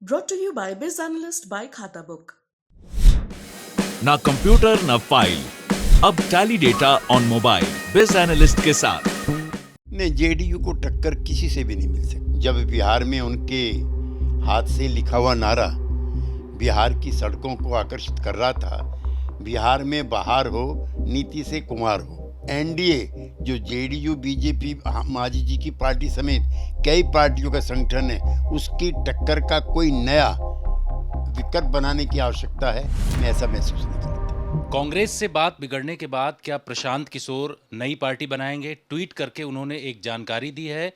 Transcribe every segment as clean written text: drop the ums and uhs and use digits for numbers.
Brought to you by BizAnalyst by Khata Book. ना computer ना file, अब tally data on mobile बिज analyst के साथ। नहीं, जेडीयू को टक्कर किसी से भी नहीं मिल सकती। जब बिहार में उनके हाथ से लिखा हुआ नारा बिहार की सड़कों को आकर्षित कर रहा था, बिहार में बहार हो, नीति से कुमार हो, एनडीए जो जेडीयू बीजेपी मांझी जी की पार्टी समेत कई पार्टियों का संगठन है, उसकी टक्कर का कोई नया विकल्प बनाने की आवश्यकता है, मैं ऐसा महसूस नहीं करता। कांग्रेस से बात बिगड़ने के बाद क्या प्रशांत किशोर नई पार्टी बनाएंगे? ट्वीट करके उन्होंने एक जानकारी दी है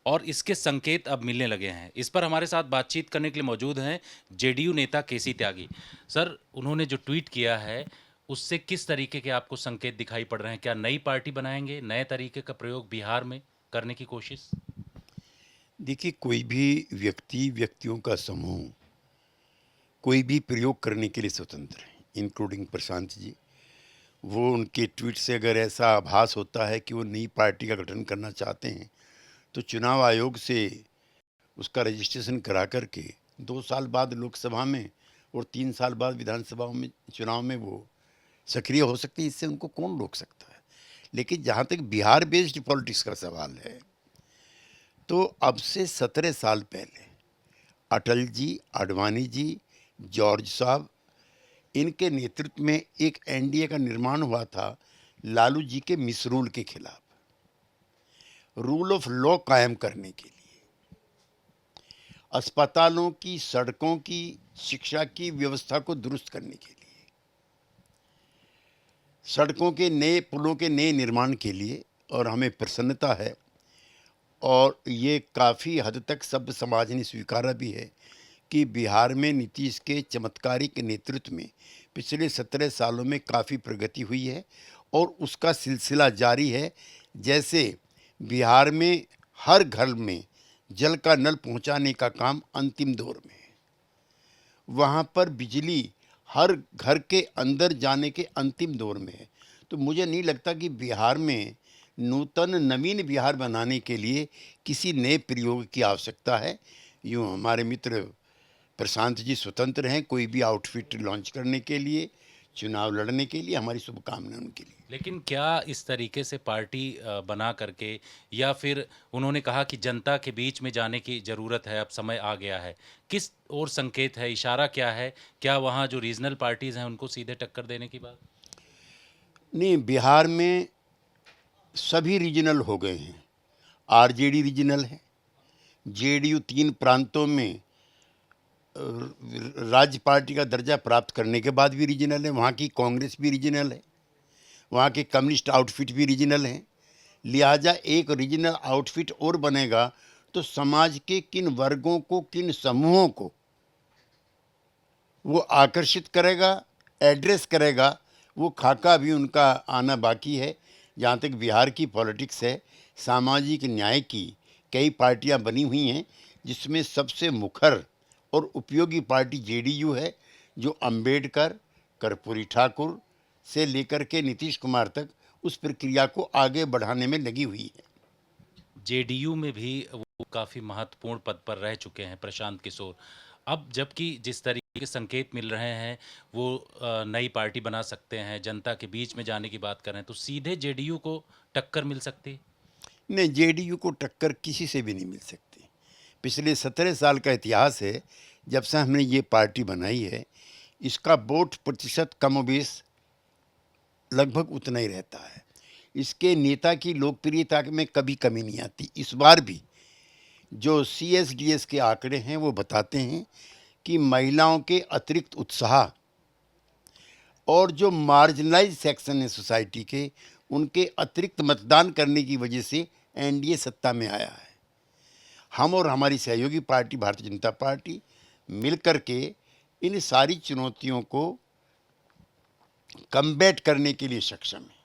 और इसके संकेत अब मिलने लगे हैं। इस पर हमारे साथ बातचीत करने के लिए मौजूद हैं जेडीयू नेता केसी त्यागी। सर, उन्होंने जो ट्वीट किया है उससे किस तरीके के आपको संकेत दिखाई पड़ रहे हैं? क्या नई पार्टी बनाएंगे, नए तरीके का प्रयोग बिहार में करने की कोशिश? देखिए, कोई भी व्यक्तियों का समूह कोई भी प्रयोग करने के लिए स्वतंत्र है, इंक्लूडिंग प्रशांत जी। वो उनके ट्वीट से अगर ऐसा आभास होता है कि वो नई पार्टी का गठन करना चाहते हैं, तो चुनाव आयोग से उसका रजिस्ट्रेशन करा करके 2 साल बाद लोकसभा में और 3 साल बाद विधानसभा में चुनाव में वो सक्रिय हो सकते हैं। इससे उनको कौन रोक सकता है? लेकिन जहाँ तक बिहार बेस्ड पॉलिटिक्स का सवाल है, तो अब से 17 साल पहले अटल जी, आडवाणी जी, जॉर्ज साहब, इनके नेतृत्व में एक एनडीए का निर्माण हुआ था लालू जी के मिसरूल के खिलाफ, रूल ऑफ लॉ कायम करने के लिए, अस्पतालों की, सड़कों की, शिक्षा की व्यवस्था को दुरुस्त करने के लिए, सड़कों के नए पुलों के नए निर्माण के लिए। और हमें प्रसन्नता है और ये काफ़ी हद तक सब समाज ने स्वीकारा भी है कि बिहार में नीतीश के चमत्कारिक नेतृत्व में पिछले 17 सालों में काफ़ी प्रगति हुई है और उसका सिलसिला जारी है। जैसे बिहार में हर घर में जल का नल पहुंचाने का काम अंतिम दौर में है, वहाँ पर बिजली हर घर के अंदर जाने के अंतिम दौर में है। तो मुझे नहीं लगता कि बिहार में नवीन बिहार बनाने के लिए किसी नए प्रयोग की आवश्यकता है। यूँ हमारे मित्र प्रशांत जी स्वतंत्र हैं कोई भी आउटफिट लॉन्च करने के लिए, चुनाव लड़ने के लिए। हमारी शुभकामनाएं उनके लिए। लेकिन क्या इस तरीके से पार्टी बना करके, या फिर उन्होंने कहा कि जनता के बीच में जाने की ज़रूरत है, अब समय आ गया है, किस और संकेत है, इशारा क्या है? क्या वहाँ जो रीजनल पार्टीज़ हैं उनको सीधे टक्कर देने की बात? नहीं, बिहार में सभी रीजनल हो गए हैं। आरजेडी रीजनल है, जेडीयू 3 प्रांतों में राज्य पार्टी का दर्जा प्राप्त करने के बाद भी रीजनल है, वहाँ की कांग्रेस भी रीजनल है, वहाँ के कम्युनिस्ट आउटफिट भी रीजनल हैं। लिहाजा एक रीजनल आउटफिट और बनेगा तो समाज के किन वर्गों को, किन समूहों को वो आकर्षित करेगा, एड्रेस करेगा, वो खाका भी उनका आना बाकी है। जहाँ तक बिहार की पॉलिटिक्स है, सामाजिक न्याय की कई पार्टियाँ बनी हुई हैं, जिसमें सबसे मुखर और उपयोगी पार्टी जेडीयू है, जो अंबेडकर, कर्पूरी ठाकुर से लेकर के नीतीश कुमार तक उस प्रक्रिया को आगे बढ़ाने में लगी हुई है। जेडीयू में भी वो काफ़ी महत्वपूर्ण पद पर रह चुके हैं प्रशांत किशोर। अब जबकि जिस तरीके के संकेत मिल रहे हैं वो नई पार्टी बना सकते हैं, जनता के बीच में जाने की बात कर रहे हैं, तो सीधे जेडीयू को टक्कर मिल सकती है? नहीं, जेडीयू को टक्कर किसी से भी नहीं मिल सकती। पिछले 17 साल का इतिहास है जब से हमने ये पार्टी बनाई है, इसका वोट प्रतिशत कमोबेश लगभग उतना ही रहता है। इसके नेता की लोकप्रियता में कभी कमी नहीं आती। इस बार भी जो सीएसडीएस के आंकड़े हैं वो बताते हैं कि महिलाओं के अतिरिक्त उत्साह और जो मार्जिनलाइज सेक्शन है सोसाइटी के, उनके अतिरिक्त मतदान करने की वजह से एनडीए सत्ता में आया है। हम और हमारी सहयोगी पार्टी भारतीय जनता पार्टी मिलकर के इन सारी चुनौतियों को कम्बैट करने के लिए सक्षम है।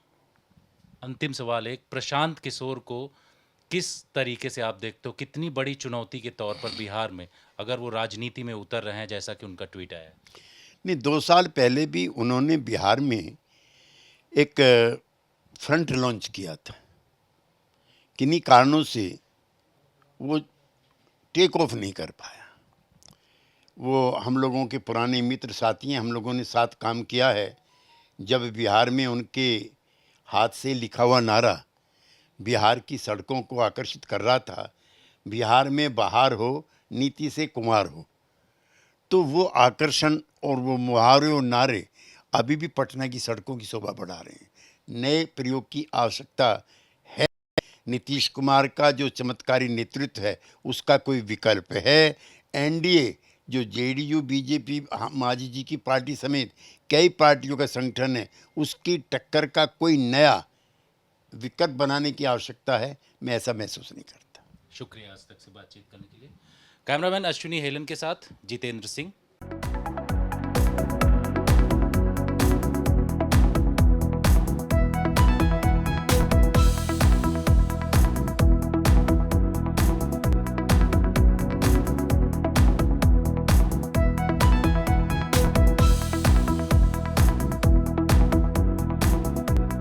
अंतिम सवाल एक, प्रशांत किशोर को किस तरीके से आप देखते हो, कितनी बड़ी चुनौती के तौर पर बिहार में अगर वो राजनीति में उतर रहे हैं जैसा कि उनका ट्वीट आया है? नहीं, 2 साल पहले भी उन्होंने बिहार में एक फ्रंट लॉन्च किया था। किन्हीं कारणों से वो टेक ऑफ नहीं कर पाया। वो हम लोगों के पुराने मित्र साथी हैं, हम लोगों ने साथ काम किया है। जब बिहार में उनके हाथ से लिखा हुआ नारा बिहार की सड़कों को आकर्षित कर रहा था, बिहार में बहार हो नीति से कुमार हो, तो वो आकर्षण और वो मुहावरे और नारे अभी भी पटना की सड़कों की शोभा बढ़ा रहे हैं। नए प्रयोग की आवश्यकता है। नीतीश कुमार का जो चमत्कारी नेतृत्व है उसका कोई विकल्प है। एनडीए जो जेडीयू बीजेपी मांझी जी की पार्टी समेत कई पार्टियों का संगठन है, उसकी टक्कर का कोई नया विकल्प बनाने की आवश्यकता है। मैं ऐसा महसूस नहीं करता। शुक्रिया आज तक से बातचीत करने के लिए। कैमरामैन अश्विनी हेलन के साथ जितेंद्र सिंह,